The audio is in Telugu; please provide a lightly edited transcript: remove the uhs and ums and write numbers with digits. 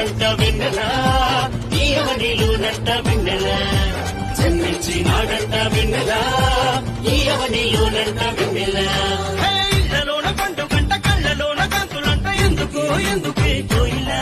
జన్మించినాడంట వెన్నెల ఈ అవనిలోనంట వెన్నెల జన్మించినాడంట వెన్నెల ఈ అవనిలోనంట వెన్నెల ఇళ్లలోన పండు గంట కళ్ళలోన కాంతులంట ఎందుకు ఎందుకే కోయిలా